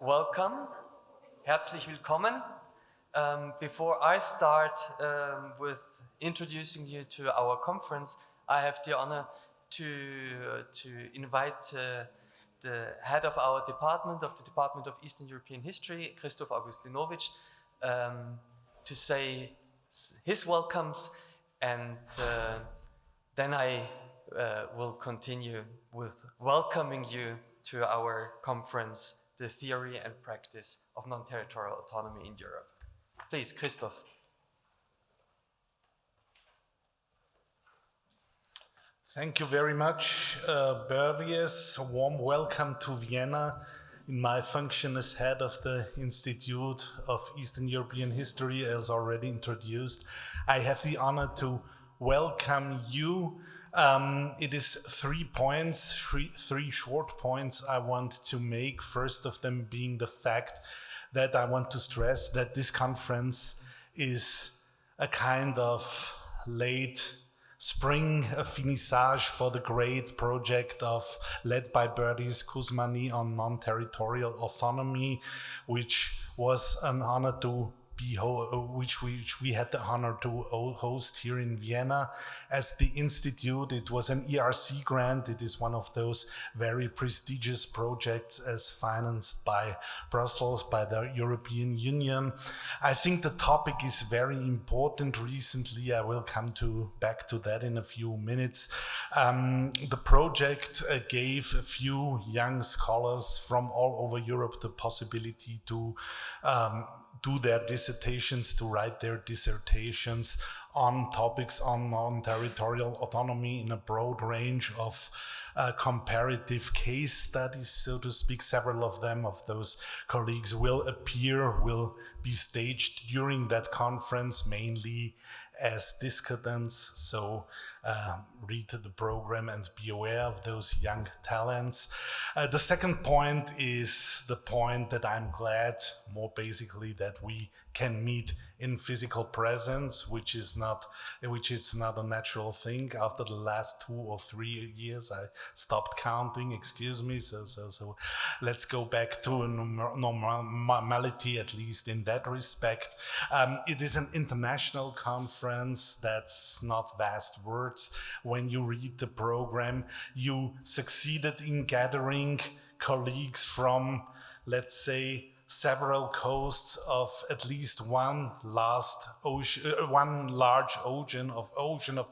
welcome. Herzlich willkommen. Before I start with introducing you to our conference, I have the honor to invite the head of our department, of the Department of Eastern European History, Christo Augustynowicz, to say his welcomes, and then I will continue with welcoming you to our conference, The Theory and Practice of Non-Territorial Autonomy in Europe. Please, Christoph. Thank you very much, Berries. A warm welcome to Vienna in my function as head of the Institute of Eastern European History, as already introduced. I have the honor to welcome you. It is 3 points, three short points I want to make. First of them being the fact that I want to stress that this conference is a kind of late spring finissage for the great project led by Bertis Kuzmani on non-territorial autonomy, which was an honor to be which we had the honor to host here in Vienna as the institute. It was an ERC grant. It is one of those very prestigious projects as financed by Brussels, by the European Union. I think the topic is very important. Recently, I will come back to that in a few minutes. The project gave a few young scholars from all over Europe the possibility to do their dissertations, to write their dissertations on topics on non-territorial autonomy in a broad range of comparative case studies, so to speak. Several of those colleagues will be staged during that conference, mainly as discutants. So read the program and be aware of those young talents. The second point is the point that I'm glad, more basically, that we can meet in physical presence, which is not a natural thing. After the last 2 or 3 years, I stopped counting. Excuse me. So let's go back to normality, at least in that respect. It is an international conference. That's not vast words. When you read the program, you succeeded in gathering colleagues from, let's say, several coasts of at least one large ocean of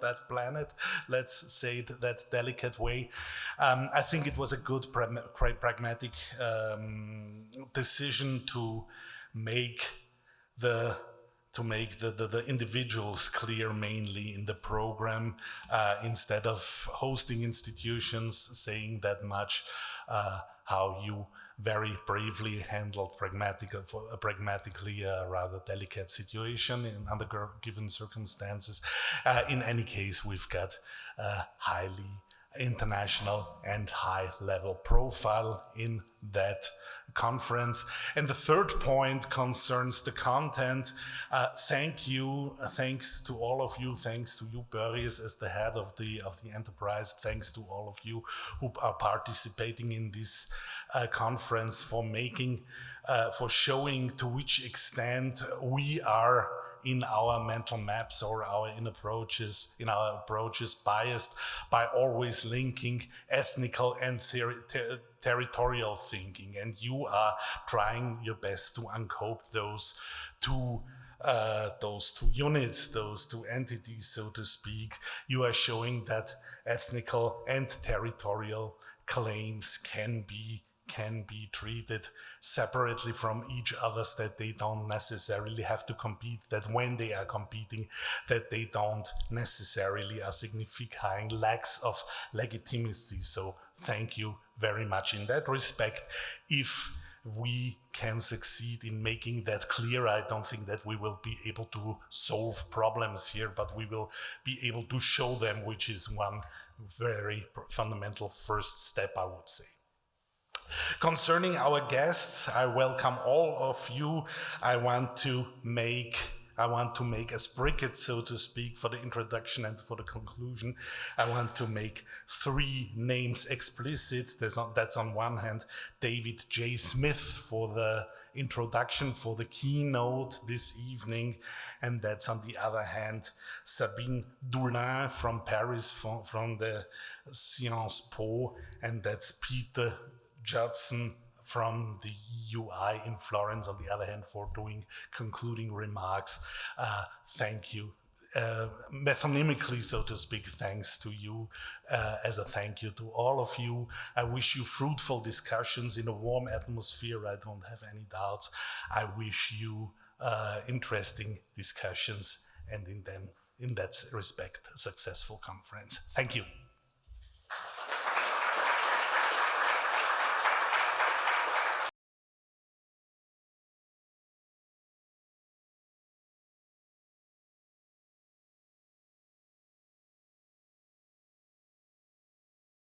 that planet, let's say it that delicate way. I think it was a good pragmatic decision to make the individuals clear mainly in the program, instead of hosting institutions saying that much, how you very bravely handled pragmatically a rather delicate situation under given circumstances. In any case, we've got a highly international and high-level profile in that conference. And the third point concerns the content. Thanks to all of you, thanks to you, Berries, as the head of the enterprise, thanks to all of you who are participating in this conference for showing to which extent we are in our mental maps or in our approaches biased by always linking ethnical and territorial thinking, and you are trying your best to uncope those two units, those two entities, so to speak. You are showing that ethnical and territorial claims can be treated separately from each other, that they don't necessarily have to compete, that when they are competing, that they don't necessarily are signifying lacks of legitimacy. So thank you very much in that respect. If we can succeed in making that clear, I don't think that we will be able to solve problems here, but we will be able to show them, which is one very fundamental first step, I would say. Concerning our guests, I welcome all of you. I I want to make as briquettes, so to speak, for the introduction and for the conclusion. I want to make 3 names explicit. That's on one hand David J. Smith for the introduction, for the keynote this evening, and that's on the other hand Sabine Doulin from Paris, from the Sciences Po, and that's Peter Judson from the EUI in Florence on the other hand for doing concluding remarks. Thank you. Methodically, so to speak, thanks to you, as a thank you to all of you. I wish you fruitful discussions in a warm atmosphere, I don't have any doubts. I wish you interesting discussions, and in that respect, a successful conference. Thank you.